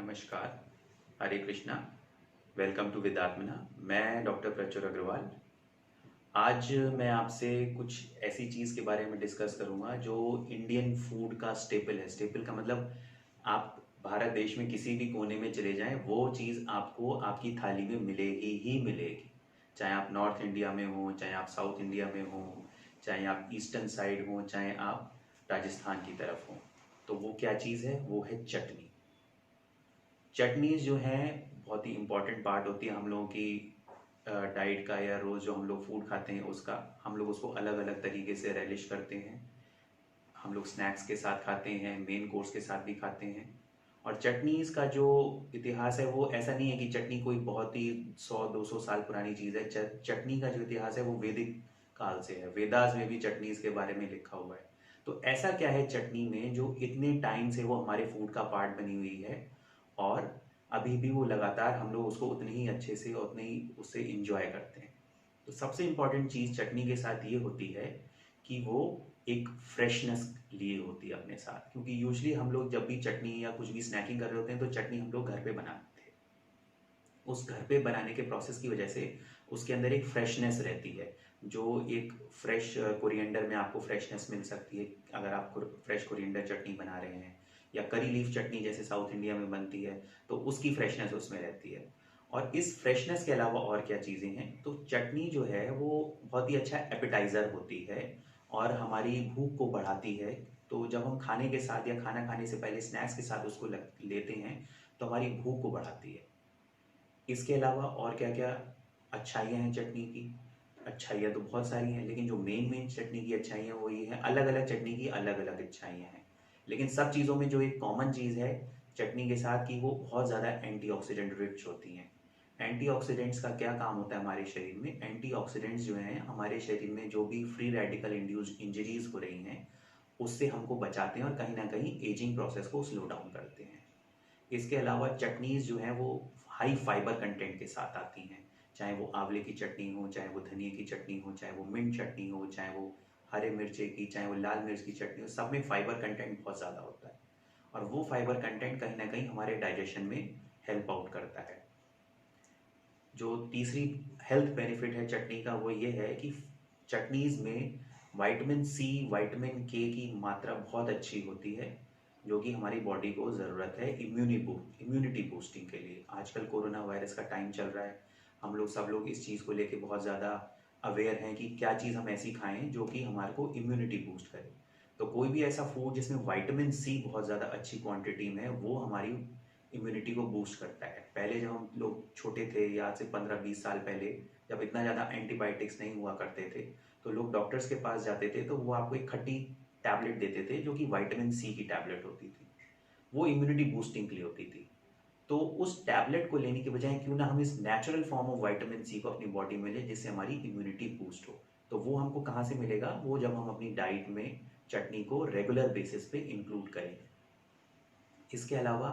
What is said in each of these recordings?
नमस्कार, हरे Krishna, welcome to विदात्मना। मैं doctor प्रचुर अग्रवाल। आज मैं आपसे कुछ ऐसी चीज़ के बारे में डिस्कस करूँगा जो इंडियन फूड का स्टेपल है। स्टेपल का मतलब आप भारत देश में किसी भी कोने में चले जाएं, वो चीज़ आपको आपकी थाली में मिलेगी ही मिलेगी। चाहे आप नॉर्थ इंडिया में हो, चाहे आप साउथ इंडिया में हो, चाहे आप ईस्टर्न साइड हो, चाहे आप राजस्थान की तरफ हो। तो वो क्या चीज़ है? वो है चटनी। चटनीज़ जो हैं बहुत ही इम्पॉर्टेंट पार्ट होती है हम लोगों की डाइट का, या रोज़ जो हम लोग फूड खाते हैं उसका। हम लोग उसको अलग अलग तरीके से रेलिश करते हैं। हम लोग स्नैक्स के साथ खाते हैं, मेन कोर्स के साथ भी खाते हैं। और चटनीज़ का जो इतिहास है वो ऐसा नहीं है कि चटनी कोई बहुत ही 100-200 साल पुरानी चीज़ है। चटनी का जो इतिहास है वो वैदिक काल से है। वेदास में भी चटनीज़ के बारे में लिखा हुआ है। तो ऐसा क्या है चटनी में जो इतने टाइम से वो हमारे फूड का पार्ट बनी हुई है, और अभी भी वो लगातार हम लोग उसको उतने ही अच्छे से और उतने ही उससे इंजॉय करते हैं। तो सबसे इम्पॉर्टेंट चीज़ चटनी के साथ ये होती है कि वो एक फ्रेशनेस लिए होती है अपने साथ। क्योंकि यूजली हम लोग जब भी चटनी या कुछ भी स्नैकिंग कर रहे होते हैं तो चटनी हम लोग घर पे बनाते हैं। उस घर पे बनाने के प्रोसेस की वजह से उसके अंदर एक फ्रेशनेस रहती है, जो एक फ्रेश कोरिएंडर में आपको फ्रेशनेस मिल सकती है अगर आप फ्रेश कोरिएंडर चटनी बना रहे हैं, या करी लीफ चटनी जैसे साउथ इंडिया में बनती है तो उसकी फ्रेशनेस उसमें रहती है। और इस फ्रेशनेस के अलावा और क्या चीज़ें हैं, तो चटनी जो है वो बहुत ही अच्छा एपेटाइज़र होती है और हमारी भूख को बढ़ाती है। तो जब हम खाने के साथ या खाना खाने से पहले स्नैक्स के साथ उसको लेते हैं तो हमारी भूख को बढ़ाती है। इसके अलावा और क्या-क्या अच्छाइयाँ हैं चटनी की? अच्छाइयाँ तो बहुत सारी हैं, लेकिन जो मेन चटनी की अच्छाइयाँ वो ये हैं, अलग-अलग चटनी की अलग-अलग अच्छाइयाँ हैं। लेकिन सब चीज़ों में जो एक कॉमन चीज़ है चटनी के साथ, कि वो बहुत ज़्यादा एंटीऑक्सीडेंट रिच होती हैं। एंटीऑक्सीडेंट्स का क्या काम होता है हमारे शरीर में? एंटीऑक्सीडेंट्स जो हैं हमारे शरीर में जो भी फ्री रेडिकल इंड्यूस्ड इंजरीज़ हो रही हैं, उससे हमको बचाते हैं और कहीं न कहीं एजिंग प्रोसेस को स्लो डाउन करते हैं। इसके अलावा चटनीज़ जो हैं वो हाई फाइबर कंटेंट के साथ आती हैं। चाहे वो आंवले की चटनी हो, चाहे वो धनिये की चटनी हो, चाहे वो मिंट चटनी हो, चाहे वो हरे मिर्चे की, चाहे वो लाल मिर्च की चटनी हो, सब में फाइबर कंटेंट बहुत ज़्यादा होता है। और वो फाइबर कंटेंट कहीं न कहीं हमारे डाइजेशन में हेल्प आउट करता है। जो तीसरी हेल्थ बेनिफिट है चटनी का वो ये है कि चटनीज़ में विटामिन सी, विटामिन के की मात्रा बहुत अच्छी होती है, जो कि हमारी बॉडी को ज़रूरत है इम्यूनिटी बूस्टिंग के लिए। आजकल कोरोना वायरस का टाइम चल रहा है, हम लोग सब लोग इस चीज़ को लेके बहुत ज़्यादा अवेयर हैं कि क्या चीज़ हम ऐसी खाएं जो कि हमारे को इम्यूनिटी बूस्ट करे। तो कोई भी ऐसा फूड जिसमें विटामिन सी बहुत ज़्यादा अच्छी क्वांटिटी में है, वो हमारी इम्यूनिटी को बूस्ट करता है। पहले जब हम लोग छोटे थे, या आज से 15-20 साल पहले, जब इतना ज़्यादा एंटीबायोटिक्स नहीं हुआ करते थे, तो लोग डॉक्टर्स के पास जाते थे तो वो आपको एक खट्टी टैबलेट देते थे जो कि विटामिन सी की टैबलेट होती थी। वो इम्यूनिटी बूस्टिंग के लिए होती थी। तो उस टैबलेट को लेने के बजाय क्यों ना हम इस natural form of vitamin C को अपनी बॉडी में लें, जिससे हमारी इम्यूनिटी बूस्ट हो। तो वो हमको कहाँ से मिलेगा? वो जब हम अपनी डाइट में चटनी को रेगुलर बेसिस पे इंक्लूड करेंगे। इसके अलावा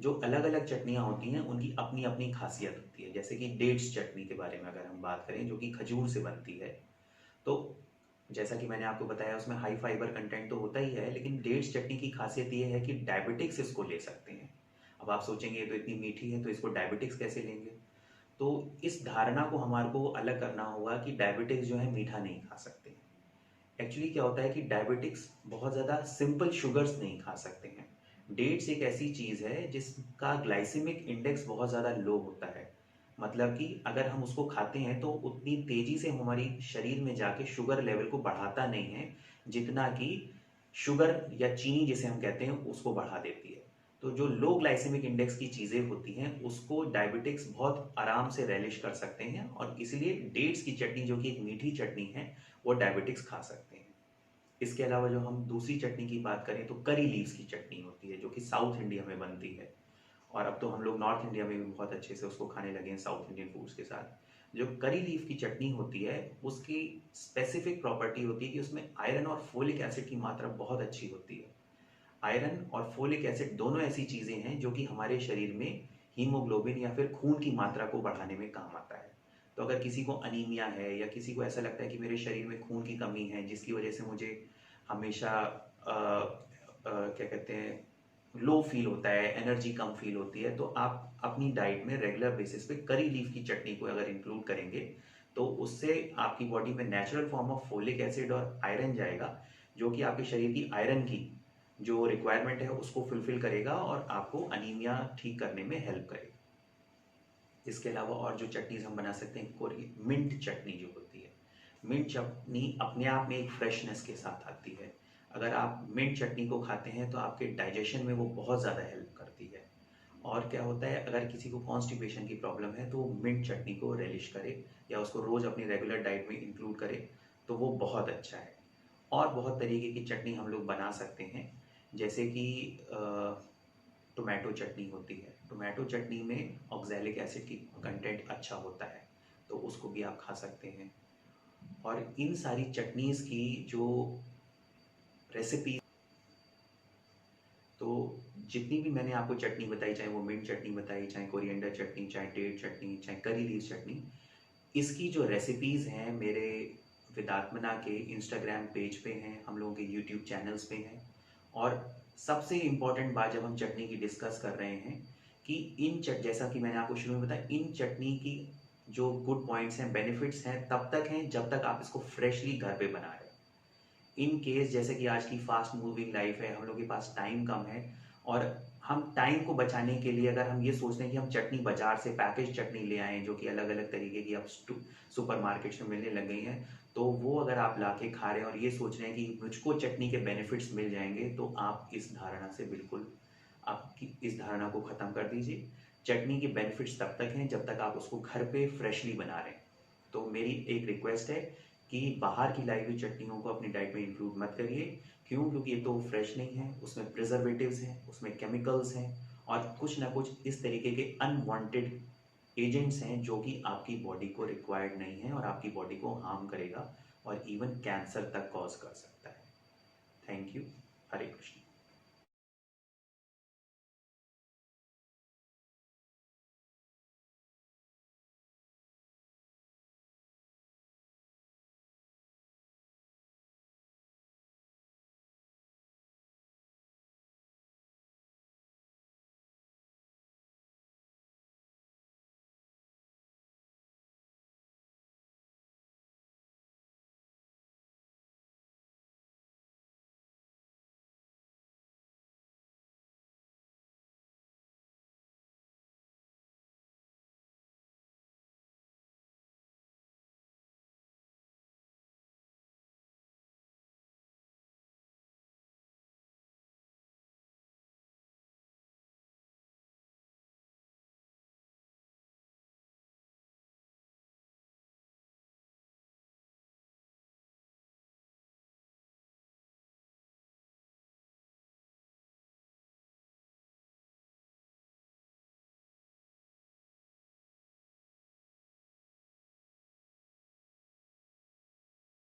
जो अलग-अलग चटनियाँ होती हैं उनकी अपनी-अपनी खासियत होती है। जैसे कि डेट्स चटनी के बारे में अगर हम बात करें, जो कि खजूर से बनती है, तो जैसा कि मैंने आपको बताया उसमें हाई फाइबर कंटेंट तो होता ही है, लेकिन डेट्स चटनी की खासियत ये है कि डायबिटिक्स इसको ले सकते हैं। अब आप सोचेंगे ये तो इतनी मीठी है तो इसको डायबिटिक्स कैसे लेंगे? तो इस धारणा को हमारे को अलग करना होगा कि डायबिटिक्स जो है मीठा नहीं खा सकते। एक्चुअली क्या होता है कि डायबिटिक्स बहुत ज़्यादा सिंपल शुगर्स नहीं खा सकते हैं। डेट्स एक ऐसी चीज़ है जिसका ग्लाइसेमिक इंडेक्स बहुत ज़्यादा लो होता है। मतलब कि अगर हम उसको खाते हैं तो उतनी तेज़ी से हमारी शरीर में जाके शुगर लेवल को बढ़ाता नहीं है, जितना कि शुगर या चीनी जिसे हम कहते हैं उसको बढ़ा देती है। तो जो लो ग्लाइसेमिक इंडेक्स की चीज़ें होती हैं उसको डायबिटिक्स बहुत आराम से रेलिश कर सकते हैं, और इसीलिए डेट्स की चटनी जो कि एक मीठी चटनी है वो डायबिटिक्स खा सकते हैं। इसके अलावा जो हम दूसरी चटनी की बात करें तो करी लीव्स की चटनी होती है, जो कि साउथ इंडिया में बनती है, और अब तो हम लोग नॉर्थ इंडिया में भी बहुत अच्छे से उसको खाने लगे हैं साउथ इंडियन फूड्स के साथ। जो करी लीफ की चटनी होती है उसकी स्पेसिफिक प्रॉपर्टी होती है कि उसमें आयरन और फोलिक एसिड की मात्रा बहुत अच्छी होती है। आयरन और फोलिक एसिड दोनों ऐसी चीज़ें हैं जो कि हमारे शरीर में हीमोग्लोबिन या फिर खून की मात्रा को बढ़ाने में काम आता है। तो अगर किसी को अनीमिया है, या किसी को ऐसा लगता है कि मेरे शरीर में खून की कमी है जिसकी वजह से मुझे हमेशा क्या कहते हैं, लो फील होता है, एनर्जी कम फील होती है, तो आप अपनी डाइट में रेगुलर बेसिस पे करी लीफ की चटनी को अगर इंक्लूड करेंगे तो उससे आपकी बॉडी में natural form of folic acid और आयरन जाएगा, जो कि आपके शरीर की आयरन की जो रिक्वायरमेंट है उसको फुलफिल करेगा और आपको अनीमिया ठीक करने में हेल्प करेगा। इसके अलावा और जो चटनीज हम बना सकते हैं, कोरी मिंट चटनी जो होती है, मिंट चटनी अपने आप में एक फ्रेशनेस के साथ आती है। अगर आप मिंट चटनी को खाते हैं तो आपके डाइजेशन में वो बहुत ज़्यादा हेल्प करती है। और क्या होता है, अगर किसी को कॉन्स्टिपेशन की प्रॉब्लम है तो मिंट चटनी को रेलिश करे या उसको रोज़ अपनी रेगुलर डाइट में इंक्लूड करे तो वो बहुत अच्छा है। और बहुत तरीके की चटनी हम लोग बना सकते हैं, जैसे कि टोमेटो चटनी होती है। टोमेटो चटनी में ऑक्सैलिक एसिड की कंटेंट अच्छा होता है, तो उसको भी आप खा सकते हैं। और इन सारी चटनीज़ की जो रेसिपी, तो जितनी भी मैंने आपको चटनी बताई, चाहे वो मिंट चटनी बताई, चाहे कोरिएंडर चटनी, चाहे डेट चटनी, चाहे करी लीव्स चटनी, इसकी जो रेसिपीज़ हैं मेरे विदात्मना के इंस्टाग्राम पेज पे हैं, हम लोगों के यूट्यूब चैनल्स पे हैं। और सबसे इम्पॉर्टेंट बात जब हम चटनी की डिस्कस कर रहे हैं कि जैसा कि मैंने आपको शुरू में बताया, इन चटनी की जो गुड पॉइंट्स हैं, बेनिफिट्स हैं, तब तक हैं जब तक आप इसको फ्रेशली घर पे बना रहे हैं। इन केस जैसे कि आज की फास्ट मूविंग लाइफ है, हम लोग के पास टाइम कम है, और हम टाइम को बचाने के लिए अगर हम ये सोच रहे हैं कि हम चटनी बाजार से पैकेज चटनी ले आएँ जो कि अलग अलग तरीके की अब सुपर मार्केट्स में मिलने लग गई हैं, तो वो अगर आप ला के खा रहे हैं और ये सोच रहे हैं कि मुझको चटनी के बेनिफिट्स मिल जाएंगे, तो आप इस धारणा से बिल्कुल, आपकी इस धारणा को ख़त्म कर दीजिए। चटनी के बेनिफिट्स तब तक हैं जब तक आप उसको घर पे फ्रेशली बना रहे हैं। तो मेरी एक रिक्वेस्ट है कि बाहर की लाई हुई चटनियों को अपनी डाइट में इंक्लूड मत करिए। क्यों? क्योंकि ये तो फ्रेश नहीं है, उसमें प्रिजर्वेटिव्स हैं, उसमें केमिकल्स हैं और कुछ ना कुछ इस तरीके के अनवांटेड एजेंट्स हैं जो कि आपकी बॉडी को रिक्वायर्ड नहीं है और आपकी बॉडी को हार्म करेगा और इवन कैंसर तक कॉज कर सकता है। Thank you. हरे कृष्ण।